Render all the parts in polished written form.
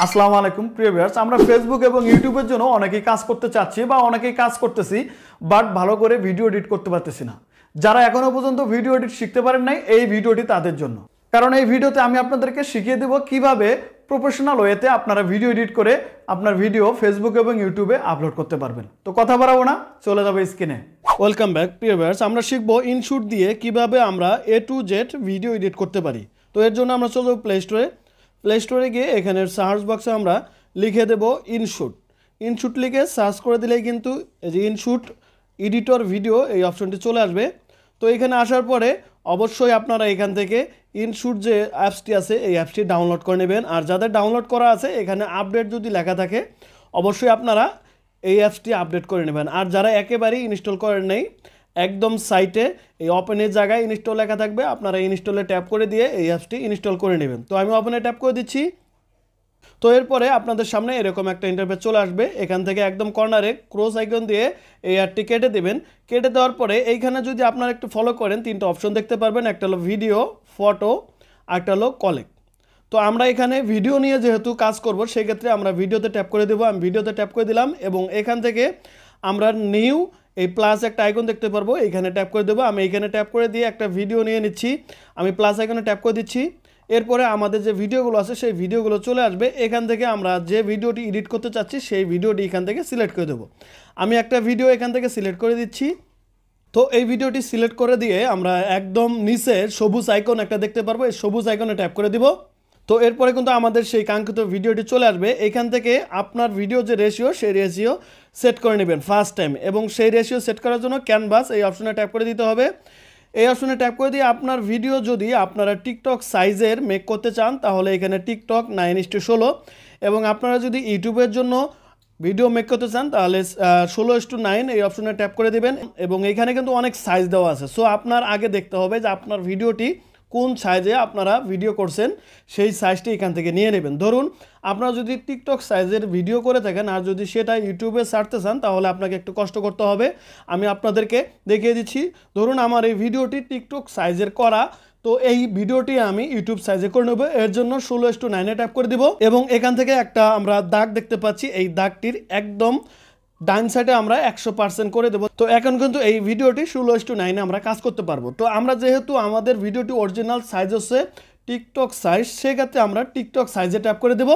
আসসালামু আলাইকুম প্রিয় ভিউয়ার্স, আমরা ফেসবুক এবং ইউটিউবের জন্য অনেকেই কাজ করতে চাচ্ছি বা অনেকেই কাজ করতেছি, বাট ভালো করে ভিডিও এডিট করতে পারতেছি না। যারা এখনো পর্যন্ত ভিডিও এডিট শিখতে পারেন নাই, এই ভিডিওটি তাদের জন্য। কারণ এই ভিডিওতে আমি আপনাদেরকে শিখিয়ে দেব কিভাবে প্রফেশনাল ওয়েতে আপনারা ভিডিও এডিট করে আপনার ভিডিও ফেসবুক এবং ইউটিউবে আপলোড করতে পারবেন। তো কথা বাড়াবো না, চলে যাবে স্ক্রিনে। ওয়েলকাম ব্যাক প্রিয় ভিউয়ার্স, আমরা শিখবো ইনশুট দিয়ে কিভাবে আমরা A to Z video edit করতে পারি। তো এর জন্য আমরা চলে যাবো প্লে স্টোরে গিয়ে এখানে সার্চ বক্সে আমরা লিখে দেব ইনশুট লিখে সার্চ করে দিলেই কিন্তু এই যে ইনশুট এডিটর ভিডিও এই অপশনটি চলে আসবে। তো এখানে আসার পরে অবশ্যই আপনারা এখান থেকে ইনশুট যে অ্যাপসটি আছে এই অ্যাপসটি ডাউনলোড করে নেবেন। আর যাদের ডাউনলোড করা আছে এখানে আপডেট যদি লেখা থাকে অবশ্যই আপনারা এই অ্যাপসটি আপডেট করে নেবেন। আর যারা একেবারেই ইনস্টল করেন নেই, একদম সাইটে এই ওপেনের জায়গায় ইনস্টল লেখা থাকবে, আপনারা ইনস্টলে ট্যাপ করে দিয়ে এই অ্যাপসটি ইনস্টল করে নেবেন। তো আমি ওপেনে ট্যাপ করে দিচ্ছি। তো এরপরে আপনাদের সামনে এরকম একটা ইন্টারফেস চলে আসবে। এখান থেকে একদম কর্নারে ক্রস আইকন দিয়ে এই অ্যাডটি কেটে দেবেন। কেটে দেওয়ার পরে এইখানে যদি আপনারা একটু ফলো করেন তিনটা অপশন দেখতে পারবেন, একটা হলো ভিডিও, ফটো, আর একটা হলো কলেক্ট। তো আমরা এখানে ভিডিও নিয়ে যেহেতু কাজ করব সেক্ষেত্রে আমরা ভিডিওতে ট্যাপ করে দেবো। আমি ভিডিওতে ট্যাপ করে দিলাম এবং এখান থেকে আমরা নিউ এই প্লাস একটা আইকন দেখতে পারবো, এখানে ট্যাপ করে দেবো। আমি এখানে ট্যাপ করে দিয়ে একটা ভিডিও নিয়ে নিচ্ছি, আমি প্লাস আইকনে ট্যাপ করে দিচ্ছি। এরপরে আমাদের যে ভিডিওগুলো আছে সেই ভিডিওগুলো চলে আসবে। এখান থেকে আমরা যে ভিডিওটি এডিট করতে চাচ্ছি সেই ভিডিওটি এখান থেকে সিলেক্ট করে দেবো। আমি একটা ভিডিও এখান থেকে সিলেক্ট করে দিচ্ছি। তো এই ভিডিওটি সিলেক্ট করে দিয়ে আমরা একদম নিচে সবুজ আইকন একটা দেখতে পারবো, এই সবুজ আইকনে ট্যাপ করে দিব। তো এরপরে কিন্তু আমাদের সেই কাঙ্ক্ষিত ভিডিওটি চলে আসবে। এখান থেকে আপনার ভিডিও যে রেশিও সেই রেশিও সেট করে নেবেন ফার্স্ট টাইম, এবং সেই রেশিও সেট করার জন্য ক্যানভাস এই অপশনে ট্যাপ করে দিতে হবে। এই অপশনে ট্যাপ করে দিয়ে আপনার ভিডিও যদি আপনারা টিকটক সাইজের মেক করতে চান তাহলে এখানে টিকটক 9:16, এবং আপনারা যদি ইউটিউবের জন্য ভিডিও মেক করতে চান তাহলে 16:9 এই অপশনে ট্যাপ করে দেবেন। এবং এখানে কিন্তু অনেক সাইজ দেওয়া আছে, সো আপনার আগে দেখতে হবে যে আপনার ভিডিওটি কোন সাইজে আপনারা ভিডিও করছেন সেই সাইজটি এখান থেকে নিয়ে নেবেন। ধরুন আপনারা যদি টিকটক সাইজের ভিডিও করে থাকেন আর যদি সেটা ইউটিউবে ছাড়তে চান তাহলে আপনাকে একটু কষ্ট করতে হবে। আমি আপনাদেরকে দেখিয়ে দিচ্ছি। ধরুন আমার এই ভিডিওটি টিকটক সাইজের করা, তো এই ভিডিওটি আমি ইউটিউব সাইজে করে নেব। এর জন্য 16:9 ট্যাপ করে দিব এবং এখান থেকে একটা আমরা দাগ দেখতে পাচ্ছি, এই দাগটির একদম ডান সাইডে আমরা 100% করে দেবো। তো এখন কিন্তু এই ভিডিওটি 16:9 আমরা কাজ করতে পারবো। তো আমরা যেহেতু আমাদের ভিডিওটি অরিজিনাল সাইজ হচ্ছে টিকটক সাইজ, সেক্ষেত্রে আমরা টিকটক সাইজে ট্যাপ করে দেব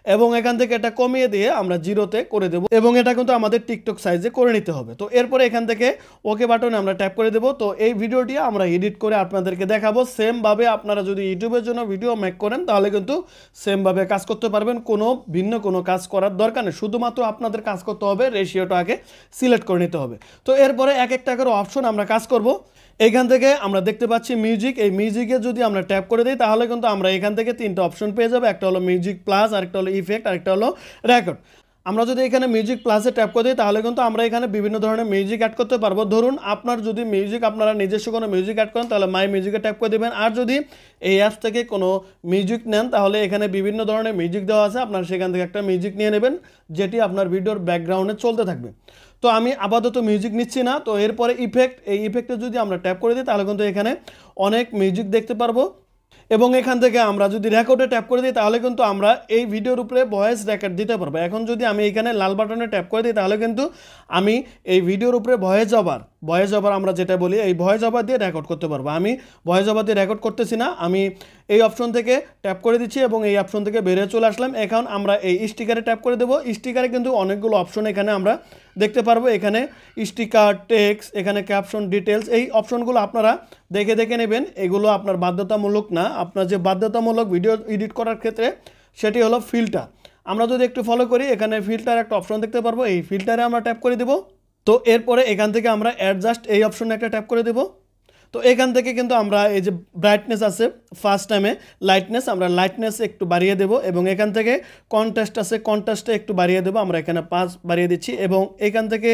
এবং এখান থেকে এটা কমিয়ে দিয়ে আমরা 0-তে করে দেব, এবং এটা কিন্তু আমাদের টিকটক সাইজে করে নিতে হবে। তো এরপরে এখান থেকে ওকে বাটনে আমরা ট্যাপ করে দেব। তো এই ভিডিওটি আমরা এডিট করে আপনাদেরকে দেখাবো। সেমভাবে আপনারা যদি ইউটিউবের জন্য ভিডিও মেক করেন তাহলে কিন্তু সেমভাবে কাজ করতে পারবেন, ভিন্ন কোনো কাজ করার দরকার নেই। শুধুমাত্র আপনাদের কাজ করতে হবে রেশিওটা আগে সিলেক্ট করে নিতে হবে। তো এরপরে এক একটা করে অপশন আমরা কাজ করব। এখান থেকে আমরা দেখতে পাচ্ছি মিউজিক, এই মিউজিকে যদি আমরা ট্যাপ করে দিই তাহলে কিন্তু আমরা এখান থেকে তিনটা অপশন পেয়ে যাবো। একটা হলো মিউজিক প্লাস, আরেকটা হলো ইফেক্ট, আরেকটা হলো রেকর্ড। আমরা যদি এখানে মিউজিক প্লাসে ট্যাপ করে দিই তাহলে কিন্তু আমরা এখানে বিভিন্ন ধরনের মিউজিক অ্যাড করতে পারবো। ধরুন আপনার যদি মিউজিক আপনারা নিজস্ব কোনো মিউজিক অ্যাড করেন তাহলে মাই মিউজিকে ট্যাপ করে দেবেন। আর যদি এই অ্যাপস থেকে কোনো মিউজিক নেন তাহলে এখানে বিভিন্ন ধরনের মিউজিক দেওয়া আছে, আপনারা সেখান থেকে একটা মিউজিক নিয়ে নেবেন যেটি আপনার ভিডিওর ব্যাকগ্রাউন্ডে চলতে থাকবে। তো আমি আপাতত মিউজিক নিচ্ছি না। তো এরপরে ইফেক্ট, এই ইফেক্টে যদি আমরা ট্যাপ করে দিই তাহলে কিন্তু এখানে অনেক মিউজিক দেখতে পারবো। এবং এখান থেকে আমরা যদি রেকর্ডে ট্যাপ করে দিই তাহলে কিন্তু আমরা এই ভিডিওর উপরে ভয়েস রেকর্ড দিতে পারবো। এখন যদি আমি এখানে লাল বাটনে ট্যাপ করে দিই তাহলে কিন্তু আমি এই ভিডিওর উপরে ভয়েস ওভার আমরা যেটা বলি এই ভয়েস ওভার দিয়ে রেকর্ড করতে পারবো। আমি ভয়েস ওভার দিয়ে রেকর্ড করতেছি না, আমি এই অপশন থেকে ট্যাপ করে দিচ্ছি এবং এই অপশন থেকে বেরিয়ে চলে আসলাম। এখন আমরা এই স্টিকারে ট্যাপ করে দেবো। স্টিকারে কিন্তু অনেকগুলো অপশন এখানে আমরা দেখতে পারবো, এখানে স্টিকার, টেক্সট, এখানে ক্যাপশন, ডিটেলস, এই অপশনগুলো আপনারা দেখে নেবেন। এগুলো আপনার বাধ্যতামূলক না, আপনার যে বাধ্যতামূলক ভিডিও এডিট করার ক্ষেত্রে সেটি হলো ফিল্টার। আমরা যদি একটু ফলো করি এখানে ফিল্টার একটা অপশন দেখতে পারবো, এই ফিল্টারে আমরা ট্যাপ করে দেবো। তো এরপরে এখান থেকে আমরা অ্যাডজাস্ট এই অপশনে একটা ট্যাপ করে দেবো। তো এখান থেকে কিন্তু আমরা এই যে ব্রাইটনেস আছে ফার্স্ট টাইমে লাইটনেস, আমরা লাইটনেস একটু বাড়িয়ে দেব, এবং এখান থেকে কন্ট্রাস্ট আছে কন্ট্রাস্টে একটু বাড়িয়ে দেবো, আমরা এখানে 5 বাড়িয়ে দিচ্ছি। এবং এখান থেকে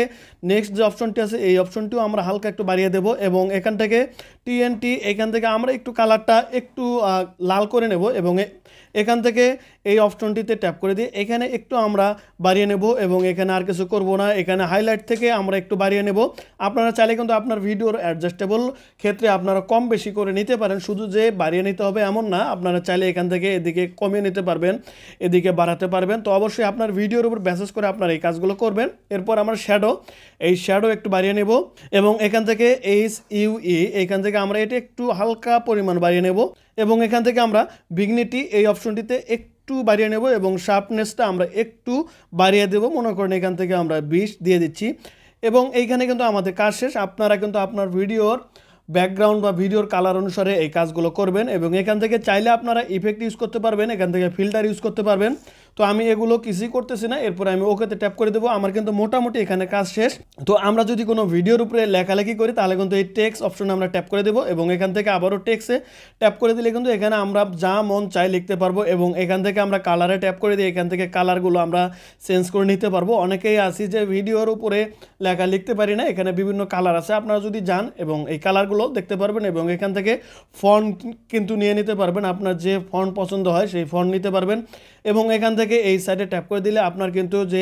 নেক্সট যে অপশনটি আছে এই অপশনটিও আমরা হালকা একটু বাড়িয়ে দেব, এবং এখান থেকে টিএনটি এখান থেকে আমরা একটু কালারটা একটু লাল করে নেব, এবং এখান থেকে এই অপশনটিতে ট্যাপ করে দিয়ে এখানে একটু আমরা বাড়িয়ে নেব, এবং এখানে আর কিছু করব না। এখানে হাইলাইট থেকে আমরা একটু বাড়িয়ে নেব। আপনারা চাইলে কিন্তু আপনার ভিডিওর অ্যাডজাস্টেবল ক্ষেত্রে আপনারা কম বেশি করে নিতে পারেন, শুধু যে বাড়িয়ে নিতে হবে এমন না, আপনারা চাইলে এখান থেকে এদিকে কমিয়ে নিতে পারবেন, এদিকে বাড়াতে পারবেন। তো অবশ্যই আপনার ভিডিওর উপর বেসিস করে আপনারা এই কাজগুলো করবেন। এরপর আমরা এই শ্যাডো একটু বাড়িয়ে নেব এবং এখান থেকে HUE এখান থেকে আমরা এটা একটু হালকা পরিমাণ বাড়িয়ে নেব এবং এখান থেকে আমরা ভিগনিটি এই অপশনটিতে একটু বাড়িয়ে নেব এবং শার্পনেসটা আমরা একটু বাড়িয়ে দেব। মনে করেন এখান থেকে আমরা 20 দিয়ে দিচ্ছি এবং এইখানে কিন্তু আমাদের কাজ শেষ। আপনারা কিন্তু আপনার ভিডিওর ব্যাকগ্রাউন্ড বা ভিডিওর কালার অনুসারে এই কাজগুলো করবেন এবং এখান থেকে চাইলে আপনারা ইফেক্ট ইউজ করতে পারবেন, এখান থেকে ফিল্টার ইউজ করতে পারবেন। তো আমি এগুলো কিছুই করতেছি না, এরপরে আমি ওকেতে ট্যাপ করে দেবো। আমার কিন্তু মোটামুটি এখানে কাজ শেষ। তো আমরা যদি কোনো ভিডিওর উপরে লেখালেখি করি তাহলে কিন্তু এই টেক্সট অপশনে আমরা ট্যাপ করে দেবো এবং এখান থেকে আবারও টেক্সে ট্যাপ করে দিলে কিন্তু এখানে আমরা যা মন চাই লিখতে পারবো এবং এখান থেকে আমরা কালারে ট্যাপ করে দিই, এখান থেকে কালারগুলো আমরা চেঞ্জ করে নিতে পারবো। অনেকেই আছি যে ভিডিওর উপরে লেখা লিখতে পারি না, এখানে বিভিন্ন কালার আছে, আপনারা যদি যান এবং এই কালারগুলো দেখতে পারবেন এবং এখান থেকে ফন্ট কিন্তু নিয়ে নিতে পারবেন, আপনার যে ফন্ট পছন্দ হয় সেই ফন্ট নিতে পারবেন এবং এখান থেকে এই সাইডে ট্যাপ করে দিলে আপনার কিন্তু যে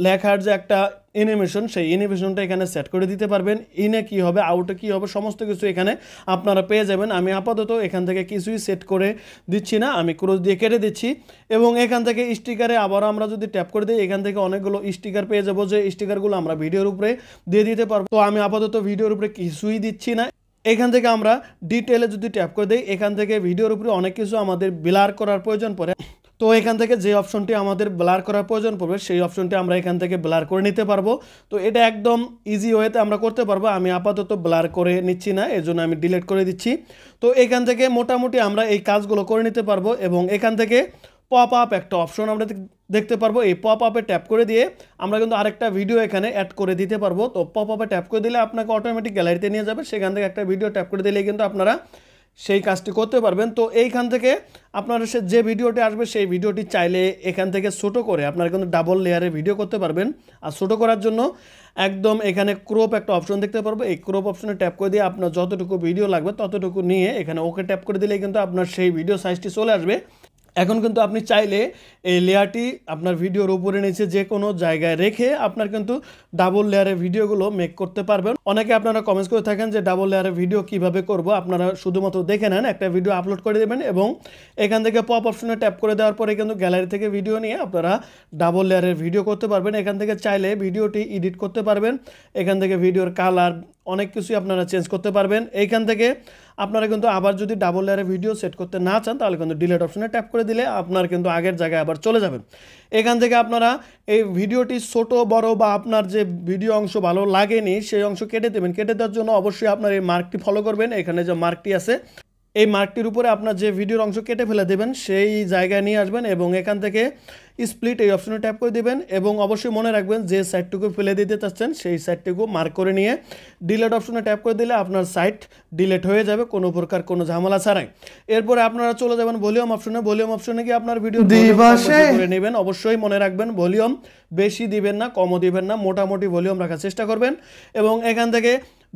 লেখার যে একটা অ্যানিমেশন সেই অ্যানিমেশনটা এখানে সেট করে দিতে পারবেন। ইনে কি হবে, আউটে কি হবে, সমস্ত কিছু এখানে আপনারা পেয়ে যাবেন। আমি আপাতত এখান থেকে কিছুই সেট করে দিচ্ছি না, আমি ক্রস দিয়ে কেটে দিচ্ছি এবং এখান থেকে স্টিকারে আবার আমরা যদি ট্যাপ করে দিই এখান থেকে অনেকগুলো স্টিকার পেয়ে যাবো, যে স্টিকারগুলো আমরা ভিডিওর উপরে দিয়ে দিতে পারবো। তো আমি আপাতত ভিডিওর উপরে কিছুই দিচ্ছি না। এখান থেকে আমরা ডিটেলে যদি ট্যাপ করে দিই এখান থেকে ভিডিওর উপরে অনেক কিছু আমাদের ব্লার করার প্রয়োজন পড়ে। তো এখান থেকে যে অপশনটি আমাদের ব্লার করার প্রয়োজন পড়বে সেই অপশনটি আমরা এখান থেকে ব্লার করে নিতে পারবো। তো এটা একদম ইজি ওয়েতে আমরা করতে পারবো। আমি আপাতত ব্লার করে নিচ্ছি না, এর জন্য আমি ডিলিট করে দিচ্ছি। তো এখান থেকে মোটামুটি আমরা এই কাজগুলো করে নিতে পারবো এবং এখান থেকে পপ আপ একটা অপশন আমরা দেখতে পারবো। এই পপ আপে ট্যাপ করে দিয়ে আমরা কিন্তু আরেকটা ভিডিও এখানে অ্যাড করে দিতে পারবো। তো পপ আপে ট্যাপ করে দিলে আপনাকে অটোমেটিক গ্যালারিতে নিয়ে যাবে, সেখান থেকে একটা ভিডিও ট্যাপ করে দিলেই কিন্তু আপনারা সেই কাজটি করতে পারবেন। তো এইখান থেকে আপনারা যে ভিডিওটি আসবে সেই ভিডিওটি চাইলে এখান থেকে ছোটো করে আপনারা কিন্তু ডাবল লেয়ারে ভিডিও করতে পারবেন। আর ছোটো করার জন্য একদম এখানে ক্রপ একটা অপশন দেখতে পারবো, এই ক্রপ অপশনে ট্যাপ করে দিয়ে আপনার যতটুকু ভিডিও লাগবে ততটুকু নিয়ে এখানে ওকে ট্যাপ করে দিলেই কিন্তু আপনার সেই ভিডিও সাইজটি চলে আসবে। এখন কিন্তু আপনি চাইলে এই লেয়ারটি আপনার ভিডিওর উপরে নিচে যে কোনো জায়গায় রেখে আপনার কিন্তু ডাবল লেয়ারের ভিডিওগুলো মেক করতে পারবেন। অনেকে আপনারা কমেন্টস করে থাকেন যে ডাবল লেয়ারের ভিডিও কিভাবে করব, আপনারা শুধুমাত্র দেখে নেন, একটা ভিডিও আপলোড করে দেবেন এবং এখান থেকে পপ অপশনে ট্যাপ করে দেওয়ার পরে কিন্তু গ্যালারি থেকে ভিডিও নিয়ে আপনারা ডাবল লেয়ারের ভিডিও করতে পারবেন। এখান থেকে চাইলে ভিডিওটি এডিট করতে পারবেন, এখান থেকে ভিডিওর কালার অনেক কিছুই আপনারা চেঞ্জ করতে পারবেন। এইখান থেকে আপনারা কিন্তু আবার যদি ডাবল লেয়ারে ভিডিও সেট করতে না চান তাহলে কিন্তু ডিলিট অপশনে ট্যাপ করে দিলে আপনার কিন্তু আগের জায়গায় আবার চলে যাবেন। এখান থেকে আপনারা এই ভিডিওটি ছোট বড় বা আপনার যে ভিডিও অংশ ভালো লাগেনি সেই অংশ কেটে দেবেন। কেটে দেওয়ার জন্য অবশ্যই আপনার এই মার্কটি ফলো করবেন, এখানে যে মার্কটি আছে এই মার্কটির উপরে আপনার যে ভিডিওর অংশ কেটে ফেলে দেবেন সেই জায়গায় নিয়ে আসবেন এবং এখান থেকে স্প্লিট এই অপশনে ট্যাপ করে দেবেন এবং অবশ্যই মনে রাখবেন যে সাইডটুকু ফেলে দিতে চাচ্ছেন সেই সাইডটুকু মার্ক করে নিয়ে ডিলিট অপশনে ট্যাপ করে দিলে আপনার সাইট ডিলিট হয়ে যাবে কোনো প্রকার কোনো ঝামেলা ছাড়াই। এরপরে আপনারা চলে যাবেন ভলিউম অপশনে। ভলিউম অপশনে গিয়ে আপনার ভিডিও করে নেবেন। অবশ্যই মনে রাখবেন ভলিউম বেশি দিবেন না, কমও দিবেন না, মোটামুটি ভলিউম রাখার চেষ্টা করবেন এবং এখান থেকে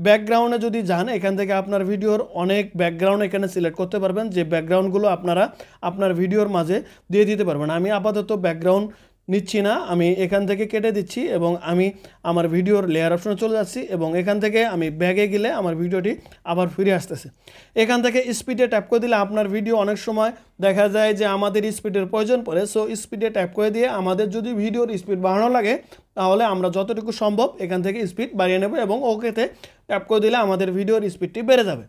ব্যাকগ্রাউন্ডে যদি যান এখান থেকে আপনার ভিডিওর অনেক ব্যাকগ্রাউন্ড এখানে সিলেক্ট করতে পারবেন, যে ব্যাকগ্রাউন্ডগুলো আপনারা আপনার ভিডিওর মাঝে দিয়ে দিতে পারবেন। আমি আপাতত ব্যাকগ্রাউন্ড নিচ্ছি না, আমি এখান থেকে কেটে দিচ্ছি এবং আমি আমার ভিডিওর লেয়ার অপশনে চলে যাচ্ছি এবং এখান থেকে আমি ব্যাগে গেলে আমার ভিডিওটি আবার ফিরে আসতেছে। এখান থেকে স্পিডে ট্যাপ করে দিলে আপনার ভিডিও অনেক সময় দেখা যায় যে আমাদের স্পিডের প্রয়োজন পড়ে, সো স্পিডে ট্যাপ করে দিয়ে আমাদের যদি ভিডিওর স্পিড বাড়ানো লাগে তাহলে আমরা যতটুকু সম্ভব এখান থেকে স্পিড বাড়িয়ে নেব এবং ওকেতে ট্যাপ করে দিলে আমাদের ভিডিওর স্পিডটি বেড়ে যাবে।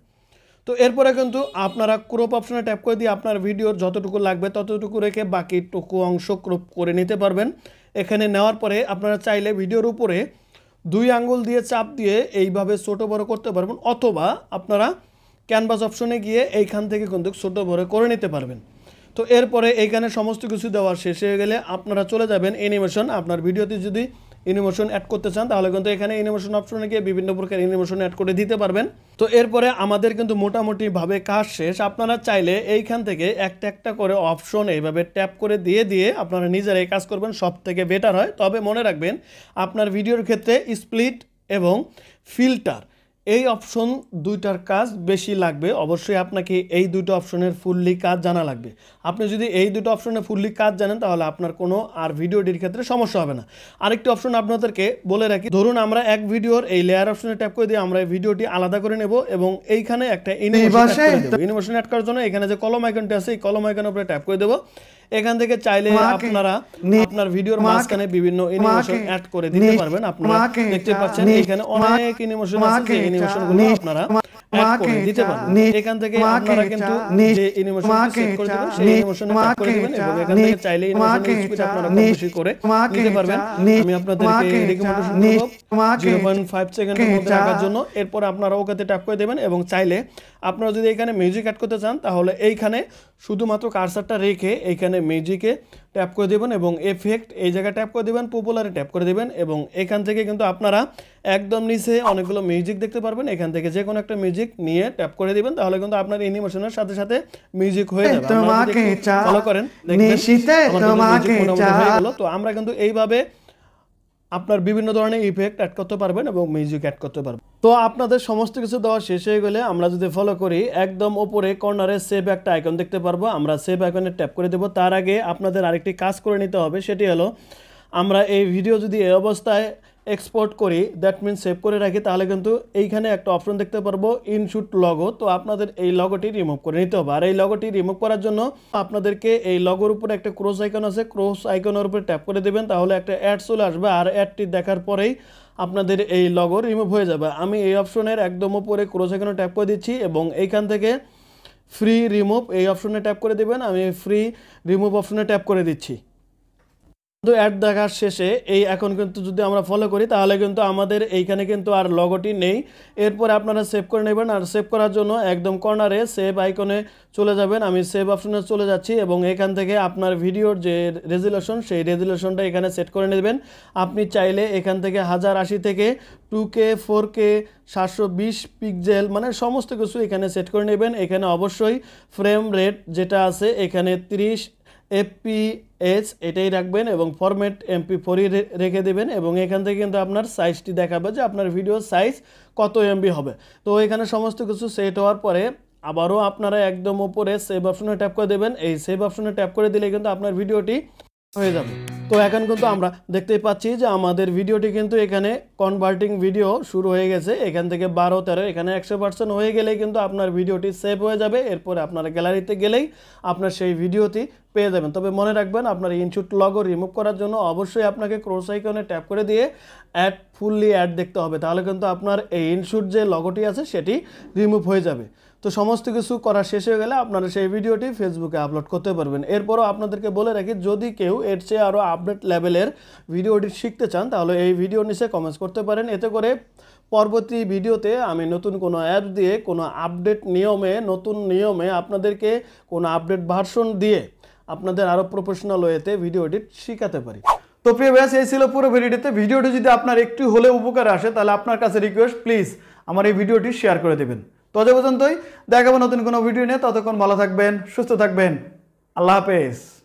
তো এরপরে কিন্তু আপনারা ক্রপ অপশনে ট্যাপ করে দিয়ে আপনার ভিডিওর যতটুকু লাগবে ততটুকু রেখে বাকিটুকু অংশ ক্রপ করে নিতে পারবেন। এখানে নেওয়ার পরে আপনারা চাইলে ভিডিওর উপরে 2 আঙ্গুল দিয়ে চাপ দিয়ে এইভাবে ছোটো বড়ো করতে পারবেন, অথবা আপনারা ক্যানভাস অপশনে গিয়ে এইখান থেকে কিন্তু ছোটো বড়ো করে নিতে পারবেন। তো এরপরে এইখানে সমস্ত কিছু দেওয়ার শেষ হয়ে গেলে আপনারা চলে যাবেন অ্যানিমেশন। আপনার ভিডিওতে যদি অ্যানিমেশন অ্যাড করতে চান তাহলে কিন্তু এখানে অ্যানিমেশন অপশনে গিয়ে বিভিন্ন প্রকার অ্যানিমেশন অ্যাড করে দিতে পারবেন। তো এরপরে আমাদের কিন্তু মোটামুটিভাবে কাজ শেষ। আপনারা চাইলে এইখান থেকে একটা একটা করে অপশন এইভাবে ট্যাপ করে দিয়ে আপনারা নিজেরাই কাজ করবেন, সব থেকে বেটার হয়। তবে মনে রাখবেন আপনার ভিডিওর ক্ষেত্রে স্প্লিট এবং ফিল্টার এই অপশন দুইটার কাজ বেশি লাগবে, অবশ্যই আপনাকে এই দুটো অপশনের ফুললি কাজ জানা লাগবে। আপনি যদি এই দুটো অপশনের ফুললি কাজ জানেন তাহলে আপনার কোনো আর ভিডিও এডিটের ক্ষেত্রে সমস্যা হবে না। আরেকটি অপশন আপনাদেরকে বলে রাখি, ধরুন আমরা এক ভিডিওর এই লেয়ার অপশনে ট্যাপ করে দিয়ে আমরা এই ভিডিওটি আলাদা করে নেব এবং এইখানে একটা অ্যানিমেশন অ্যাড করার জন্য এখানে যে কলম আইকনটি আছে এই কলম আইকনের উপরে ট্যাপ করে দেব। এখান থেকে চাইলে আপনারা আপনার ভিডিওর মাঝখানে বিভিন্ন অ্যানিমেশন অ্যাড করে দিতে পারবেন। আপনারা দেখতে পাচ্ছেন এখানে অনেক অ্যানিমেশন আছে, যে অ্যানিমেশনগুলো আপনারা অ্যাড করে দিতে পারবেন। এখান থেকে আপনারা কিন্তু যে অ্যানিমেশনটি সেট করে দিবেন সেই অ্যানিমেশনে ট্যাপ করে দিবেন এবং এখান থেকে চাইলে অ্যানিমেশনের স্পিড আপনারা কম বেশি করে নিতে পারবেন। আমি আপনাদেরকে রিকমেন্ডেশন করব 0.5 সেকেন্ডের মধ্যে রাখার জন্য। এরপর আপনারা ওকেতে ট্যাপ করে দেবেন এবং চাইলে আপনারা যদি এখানে মিউজিক অ্যাড করতে চান তাহলে এইখানে শুধুমাত্র কার্সারটা রেখে এইখানে মিউজিকে ট্যাপ করে দেবেন এবং এফেক্ট এই জায়গায় ট্যাপ করে দেবেন, পপুলারে ট্যাপ করে দেবেন এবং এখান থেকে কিন্তু আপনারা একদম নিচে অনেকগুলো মিউজিক দেখতে পারবেন। এখান থেকে যে কোনো একটা মিউজিক নিয়ে ট্যাপ করে দিবেন, তাহলে কিন্তু আপনার অ্যানিমেশনের সাথে সাথে মিউজিক হয়ে যাবে। ফলো করেন, দেখবেন। তো আমরা কিন্তু এইভাবে আপনার বিভিন্ন ধরনের ইফেক্ট অ্যাড করতে পারবেন এবং মিউজিক অ্যাড করতে পারবেন। তো আপনাদের সমস্ত কিছু দেওয়া শেষ হয়ে গেলে আমরা যদি ফলো করি, একদম উপরে কর্নারে সেভ একটা আইকন দেখতে পারবো, আমরা সেভ আইকনে ট্যাপ করে দেবো। তার আগে আপনাদের আরেকটি কাজ করে নিতে হবে, সেটি হলো আমরা এই ভিডিও যদি এই অবস্থায় এক্সপোর্ট করি, দ্যাট মিন সেভ করে রাখি, তাহলে কিন্তু এইখানে একটা অপশন দেখতে পারবো ইনশুট লগো। তো আপনাদের এই লগোটি রিমুভ করে নিতে হবে। আর এই লগোটি রিমুভ করার জন্য আপনাদেরকে এই লগোর উপরে একটা ক্রস আইকন আছে, ক্রস আইকনের উপরে ট্যাপ করে দেবেন, তাহলে একটা অ্যাড চলে আসবে। আর অ্যাডটি দেখার পরেই আপনাদের এই লগো রিমুভ হয়ে যাবে। আমি এই অপশনের একদম উপরে ক্রস আইকনে ট্যাপ করে দিচ্ছি এবং এইখান থেকে ফ্রি রিমুভ এই অপশনে ট্যাপ করে দেবেন। আমি ফ্রি রিমুভ অপশনে ট্যাপ করে দিচ্ছি। তো অ্যাড দেখার শেষে এই এখন কিন্তু যদি আমরা ফলো করি তাহলে কিন্তু আমাদের এইখানে কিন্তু আর লগোটি নেই। এরপরে আপনারা সেভ করে নেবেন। আর সেভ করার জন্য একদম কর্নারে সেভ আইকনে চলে যাবেন। আমি সেভ অপশনে চলে যাচ্ছি এবং এখান থেকে আপনার ভিডিওর যে রেজুলেশন সেই রেজুলেশনটা এখানে সেট করে নেবেন। আপনি চাইলে এখান থেকে 1080 থেকে 2K 4K 720 পিক্সেল মানে সমস্ত কিছু এখানে সেট করে নেবেন। এখানে অবশ্যই ফ্রেম রেট যেটা আছে এখানে 30 FPS এটাই রাখবেন এবং ফরম্যাট MP4 রেখে দেবেন এবং এখান থেকে কিন্তু আপনার সাইজটি দেখাবে যে আপনার ভিডিওর সাইজ কত MB হবে। তো এখানে সমস্ত কিছু সেট হওয়ার পরে আবারও আপনারা একদম উপরে সেভ অপশনে ট্যাপ করে দেবেন। এই সেভ অপশনে ট্যাপ করে দিলে কিন্তু আপনার ভিডিওটি হয়ে যাবে। তো এখন কিন্তু আমরা দেখতেই পাচ্ছি যে আমাদের ভিডিওটি কিন্তু এখানে কনভার্টিং ভিডিও শুরু হয়ে গেছে। এখান থেকে 12 13 এখানে 100% হয়ে গেলেই কিন্তু আপনার ভিডিওটি সেভ হয়ে যাবে। এরপরে আপনার গ্যালারিতে গেলেই আপনার সেই ভিডিওটি পেয়ে যাবেন। তবে মনে রাখবেন আপনার ইনশুট লগো রিমুভ করার জন্য অবশ্যই আপনাকে ক্রস আইকনে ট্যাপ করে দিয়ে অ্যাড ফুললি অ্যাড দেখতে হবে, তাহলে কিন্তু আপনার এই ইনশুট যে লগোটি আছে সেটি রিমুভ হয়ে যাবে। তো সমস্ত কিছু করা শেষ হয়ে গেলে আপনারা সেই ভিডিওটি ফেসবুকে আপলোড করতে পারবেন। এরপরও আপনাদেরকে বলে রাখি, যদি কেউ এর চেয়ে আরও আপডেট লেভেলের ভিডিও এডিট শিখতে চান তাহলে এই ভিডিওর নিচে কমেন্টস করতে পারেন। এতে করে পরবর্তী ভিডিওতে আমি নতুন কোনো অ্যাপ দিয়ে কোনো আপডেট নিয়মে নতুন নিয়মে আপনাদেরকে কোনো আপডেট ভার্সন দিয়ে আপনাদের আরও প্রফেশনাল ওয়েতে ভিডিও এডিট শেখাতে পারি। তো প্রিয় ব্যাস, এই ছিল পুরো ভিডিওতে। ভিডিওটি যদি আপনার একটু হলেও উপকার আসে তাহলে আপনার কাছে রিকোয়েস্ট, প্লিজ আমার এই ভিডিওটি শেয়ার করে দেবেন। তো আজ পর্যন্তই, দেখাবো নতুন কোনো ভিডিও নিয়ে। ততক্ষণ ভালো থাকবেন, সুস্থ থাকবেন। আল্লাহ হাফেজ।